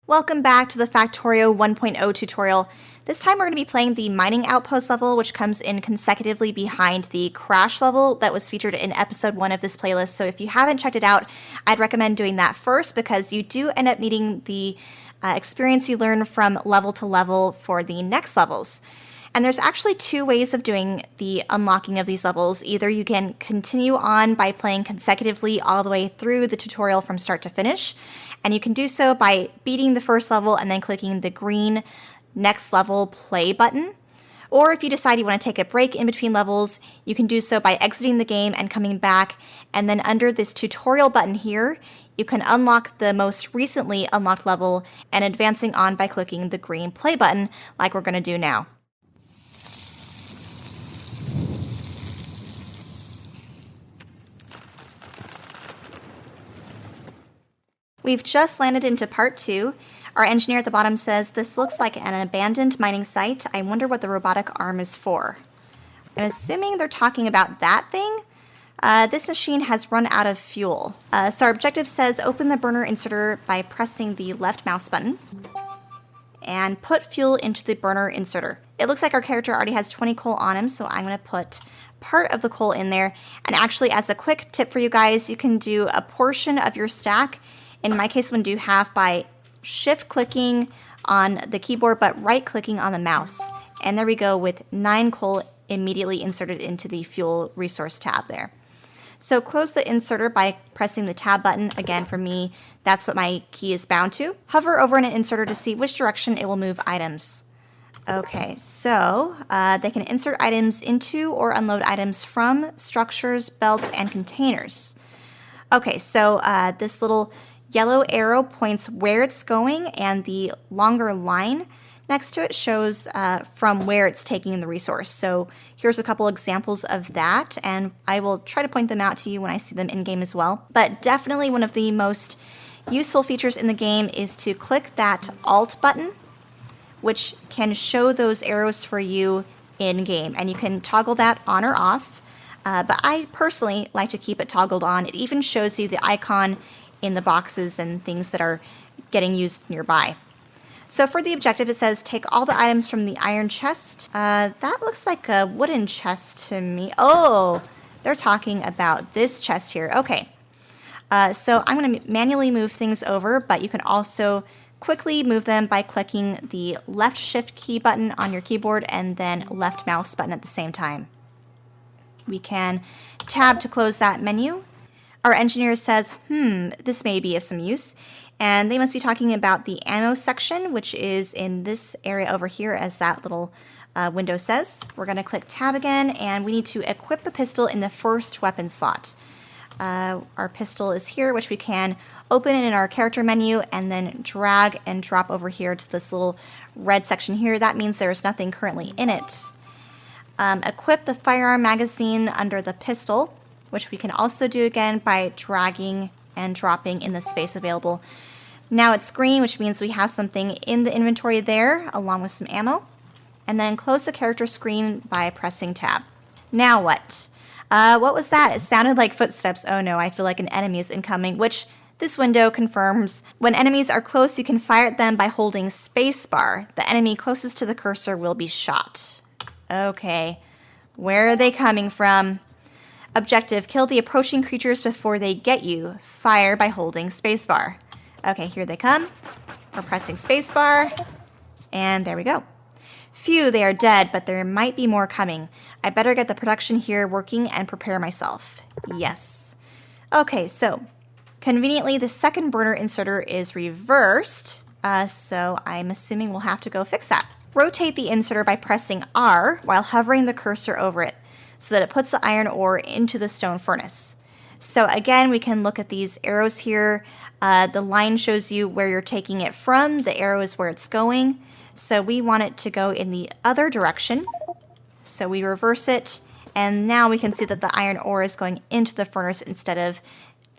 Welcome back to the Factorio 1.0 tutorial. This time we're going to be playing the mining outpost level, which comes in consecutively behind the crash level that was featured in episode 1 of this playlist. So if you haven't checked it out, I'd recommend doing that first because you do end up needing the experience you learn from level to level for the next levels. And there's actually two ways of doing the unlocking of these levels. Either you can continue on by playing consecutively all the way through the tutorial from start to finish, and you can do so by beating the first level and then clicking the green next level play button. Or if you decide you want to take a break in between levels, you can do so by exiting the game and coming back, and then under this tutorial button here, you can unlock the most recently unlocked level and advancing on by clicking the green play button like we're going to do now. We've just landed into part 2. Our engineer at the bottom says, "This looks like an abandoned mining site. I wonder what the robotic arm is for." I'm assuming they're talking about that thing. This machine has run out of fuel. So our objective says, open the burner inserter by pressing the left mouse button and put fuel into the burner inserter. It looks like our character already has 20 coal on him, so I'm going to put part of the coal in there. And actually, as a quick tip for you guys, you can do a portion of your stack. In my case, I'm going to do half by shift-clicking on the keyboard, but right-clicking on the mouse. And there we go with 9 coal immediately inserted into the fuel resource tab there. So close the inserter by pressing the tab button. Again, for me, that's what my key is bound to. Hover over an inserter to see which direction it will move items. Okay, so they can insert items into or unload items from structures, belts, and containers. Okay, so this little yellow arrow points where it's going, and the longer line next to it shows from where it's taking the resource. So here's a couple examples of that, and I will try to point them out to you when I see them in-game as well. But definitely one of the most useful features in the game is to click that Alt button, which can show those arrows for you in-game, and you can toggle that on or off. But I personally like to keep it toggled on. It even shows you the icon in the boxes and things that are getting used nearby. So for the objective, it says take all the items from the iron chest. That looks like a wooden chest to me. Oh, they're talking about this chest here. Okay. So I'm going to manually move things over, but you can also quickly move them by clicking the left shift key button on your keyboard and then left mouse button at the same time. We can tab to close that menu. Our engineer says, this may be of some use. And they must be talking about the ammo section, which is in this area over here, as that little window says. We're going to click tab again, and we need to equip the pistol in the first weapon slot. Our pistol is here, which we can open in our character menu and then drag and drop over here to this little red section here. That means there's nothing currently in it. Equip the firearm magazine under the pistol, which we can also do again by dragging and dropping in the space available. Now it's green, which means we have something in the inventory there, along with some ammo. And then close the character screen by pressing tab. Now what? What was that? It sounded like footsteps. Oh no, I feel like an enemy is incoming, which this window confirms. When enemies are close, you can fire at them by holding spacebar. The enemy closest to the cursor will be shot. Okay, where are they coming from? Objective, kill the approaching creatures before they get you. Fire by holding spacebar. Okay, here they come. We're pressing spacebar, and there we go. Phew, they are dead, but there might be more coming. I better get the production here working and prepare myself. Yes. Okay, so conveniently, the second burner inserter is reversed, so I'm assuming we'll have to go fix that. Rotate the inserter by pressing R while hovering the cursor over it, so that it puts the iron ore into the stone furnace. So again, we can look at these arrows here. The line shows you where you're taking it from. The arrow is where it's going. So we want it to go in the other direction. So we reverse it, and now we can see that the iron ore is going into the furnace instead of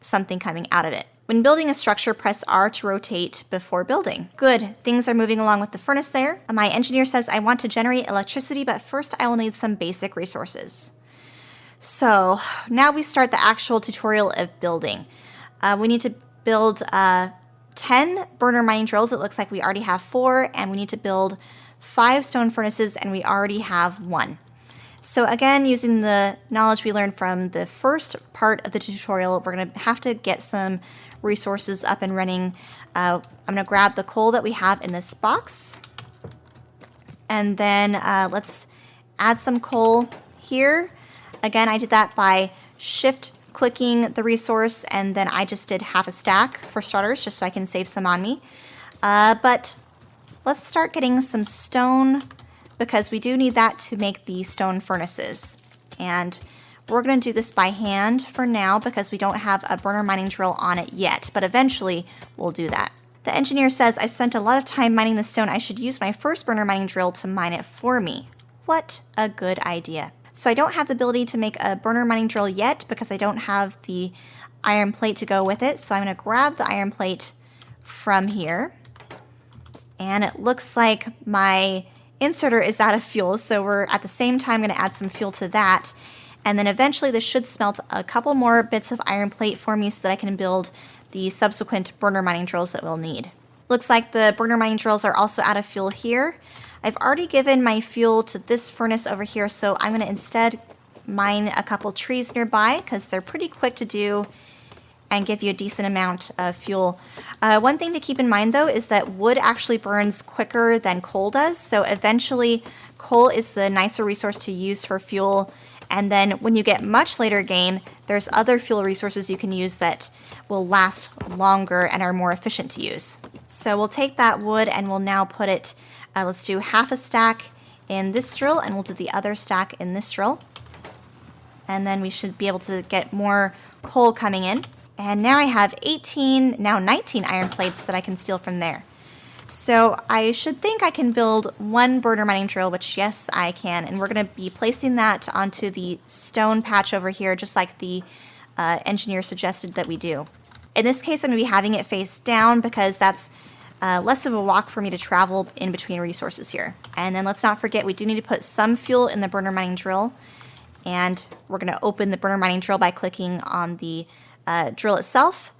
something coming out of it. When building a structure, press R to rotate before building. Good, things are moving along with the furnace there. My engineer says I want to generate electricity, but first I will need some basic resources. So now we start the actual tutorial of building. We need to build 10 burner mining drills. It looks like we already have 4, and we need to build 5 stone furnaces, and we already have 1. So again, using the knowledge we learned from the first part of the tutorial, we're going to have to get some resources up and running. I'm going to grab the coal that we have in this box, and then let's add some coal here. Again, I did that by shift clicking the resource, and then I just did half a stack for starters, just so I can save some on me. But let's start getting some stone, because we do need that to make the stone furnaces. And we're going to do this by hand for now because we don't have a burner mining drill on it yet, but eventually we'll do that. The engineer says, I spent a lot of time mining the stone. I should use my first burner mining drill to mine it for me. What a good idea. So I don't have the ability to make a burner mining drill yet because I don't have the iron plate to go with it. So I'm going to grab the iron plate from here. And it looks like my inserter is out of fuel, so we're at the same time going to add some fuel to that. And then eventually this should smelt a couple more bits of iron plate for me so that I can build the subsequent burner mining drills that we'll need. Looks like the burner mining drills are also out of fuel here. I've already given my fuel to this furnace over here, so I'm going to instead mine a couple trees nearby because they're pretty quick to do and give you a decent amount of fuel. One thing to keep in mind though is that wood actually burns quicker than coal does, so eventually coal is the nicer resource to use for fuel, and then when you get much later game, there's other fuel resources you can use that will last longer and are more efficient to use. So we'll take that wood and we'll now put it, let's do half a stack in this drill, and we'll do the other stack in this drill. And then we should be able to get more coal coming in. And now I have 18, now 19 iron plates that I can steal from there. So I should think I can build 1 burner mining drill, which yes, I can. And we're going to be placing that onto the stone patch over here, just like the engineer suggested that we do. In this case, I'm going to be having it face down because that's less of a walk for me to travel in between resources here. And then let's not forget, we do need to put some fuel in the burner mining drill. And we're going to open the burner mining drill by clicking on the drill itself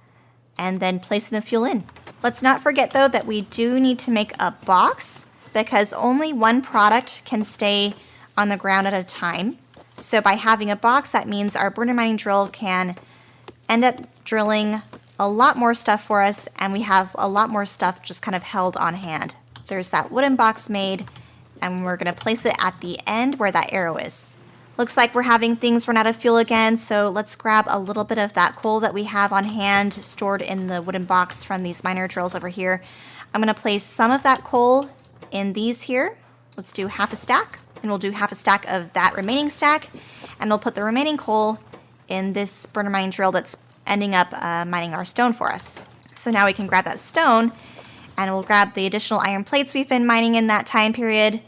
and then placing the fuel in. Let's not forget though that we do need to make a box because only one product can stay on the ground at a time. So by having a box, that means our burner mining drill can end up drilling a lot more stuff for us, and we have a lot more stuff just kind of held on hand. There's that wooden box made, and we're going to place it at the end where that arrow is. Looks like we're having things run out of fuel again, so let's grab a little bit of that coal that we have on hand stored in the wooden box from these miner drills over here. I'm going to place some of that coal in these here. Let's do half a stack, and we'll do half a stack of that remaining stack, and we'll put the remaining coal in this burner mining drill that's ending up mining our stone for us. So now we can grab that stone, and we'll grab the additional iron plates we've been mining in that time period,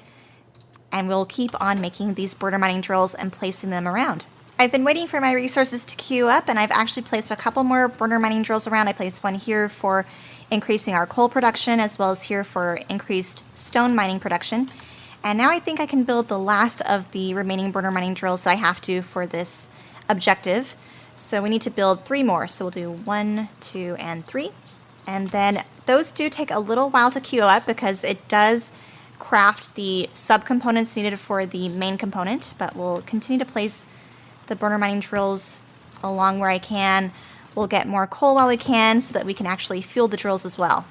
and we'll keep on making these burner mining drills and placing them around. I've been waiting for my resources to queue up, and I've actually placed a couple more burner mining drills around. I placed one here for increasing our coal production, as well as here for increased stone mining production. And now I think I can build the last of the remaining burner mining drills that I have to for this objective. So we need to build 3 more. So we'll do 1, 2, and 3. And then those do take a little while to queue up because it does craft the subcomponents needed for the main component, but we'll continue to place the burner mining drills along where I can. We'll get more coal while we can so that we can actually fuel the drills as well.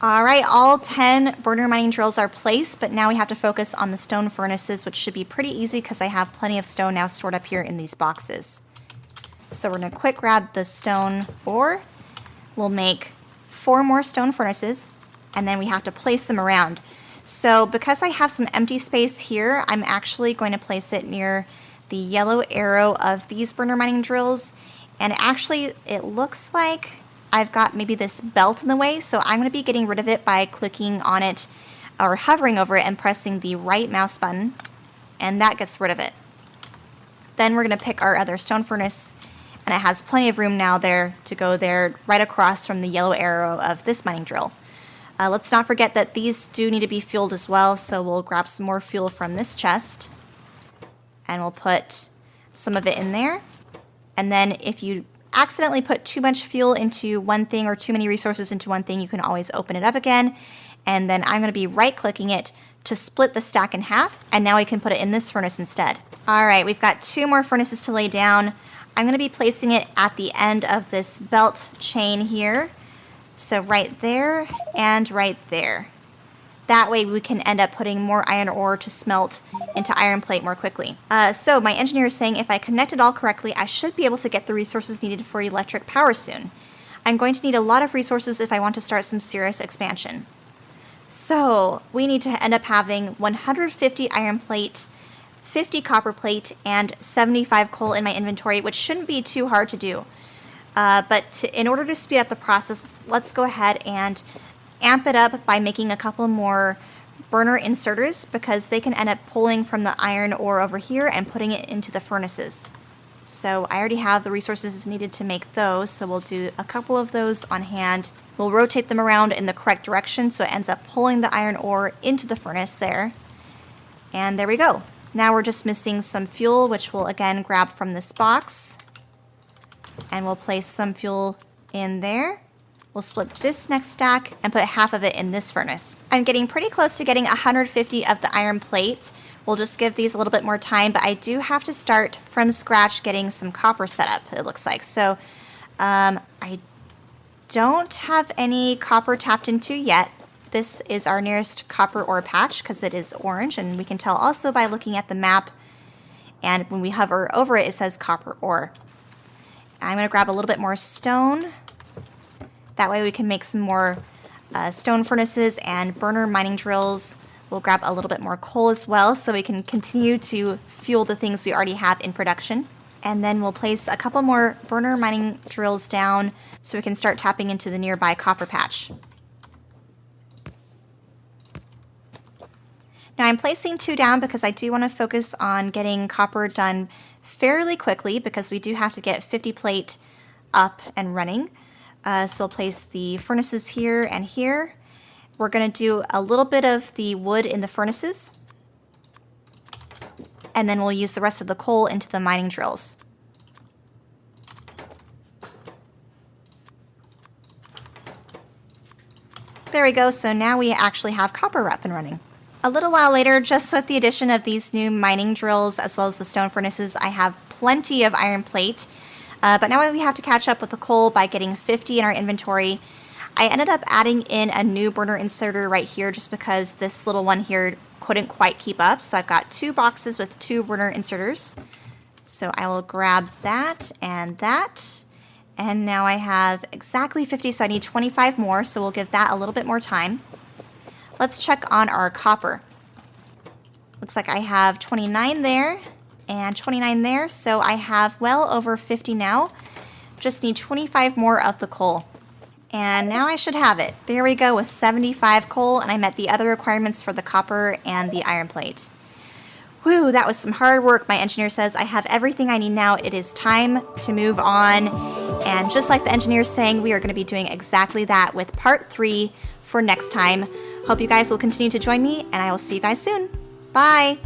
Alright, all 10 burner mining drills are placed, but now we have to focus on the stone furnaces, which should be pretty easy because I have plenty of stone now stored up here in these boxes. So we're going to quick grab the stone ore. We'll make 4 more stone furnaces, and then we have to place them around. So because I have some empty space here, I'm actually going to place it near the yellow arrow of these burner mining drills. And actually, it looks like I've got maybe this belt in the way, so I'm going to be getting rid of it by clicking on it or hovering over it and pressing the right mouse button, and that gets rid of it. Then we're going to pick our other stone furnace, and it has plenty of room now there to go there right across from the yellow arrow of this mining drill. Let's not forget that these do need to be fueled as well, so we'll grab some more fuel from this chest, and we'll put some of it in there. And then if you accidentally put too much fuel into one thing or too many resources into one thing, you can always open it up again. And then I'm going to be right-clicking it to split the stack in half, and now we can put it in this furnace instead. All right, we've got 2 more furnaces to lay down. I'm going to be placing it at the end of this belt chain here. So right there and right there. That way we can end up putting more iron ore to smelt into iron plate more quickly. So my engineer is saying if I connect it all correctly, I should be able to get the resources needed for electric power soon. I'm going to need a lot of resources if I want to start some serious expansion. So we need to end up having 150 iron plate, 50 copper plate, and 75 coal in my inventory, which shouldn't be too hard to do. In order to speed up the process, let's go ahead and amp it up by making a couple more burner inserters, because they can end up pulling from the iron ore over here and putting it into the furnaces. So I already have the resources needed to make those, so we'll do a couple of those on hand. We'll rotate them around in the correct direction so it ends up pulling the iron ore into the furnace there. And there we go. Now we're just missing some fuel, which we'll again grab from this box. And we'll place some fuel in there. We'll split this next stack and put half of it in this furnace. I'm getting pretty close to getting 150 of the iron plate. We'll just give these a little bit more time, but I do have to start from scratch getting some copper set up, it looks like. So I don't have any copper tapped into yet. This is our nearest copper ore patch because it is orange, and we can tell also by looking at the map, and when we hover over it, it says copper ore. I'm going to grab a little bit more stone. That way we can make some more stone furnaces and burner mining drills. We'll grab a little bit more coal as well so we can continue to fuel the things we already have in production. And then we'll place a couple more burner mining drills down so we can start tapping into the nearby copper patch. Now I'm placing 2 down because I do want to focus on getting copper done fairly quickly, because we do have to get 50 plate up and running. So we'll place the furnaces here and here. We're going to do a little bit of the wood in the furnaces, and then we'll use the rest of the coal into the mining drills. There we go, so now we actually have copper up and running. A little while later, just with the addition of these new mining drills as well as the stone furnaces, I have plenty of iron plate. But now we have to catch up with the coal by getting 50 in our inventory. I ended up adding in a new burner inserter right here just because this little one here couldn't quite keep up. So I've got 2 boxes with 2 burner inserters. So I will grab that. And now I have exactly 50, so I need 25 more. So we'll give that a little bit more time. Let's check on our copper. Looks like I have 29 there and 29 there, so I have well over 50 now. Just need 25 more of the coal. And now I should have it. There we go with 75 coal, and I met the other requirements for the copper and the iron plate. Whew, that was some hard work. My engineer says I have everything I need now. It is time to move on. And just like the engineer is saying, we are going to be doing exactly that with part 3 for next time. Hope you guys will continue to join me, and I will see you guys soon. Bye!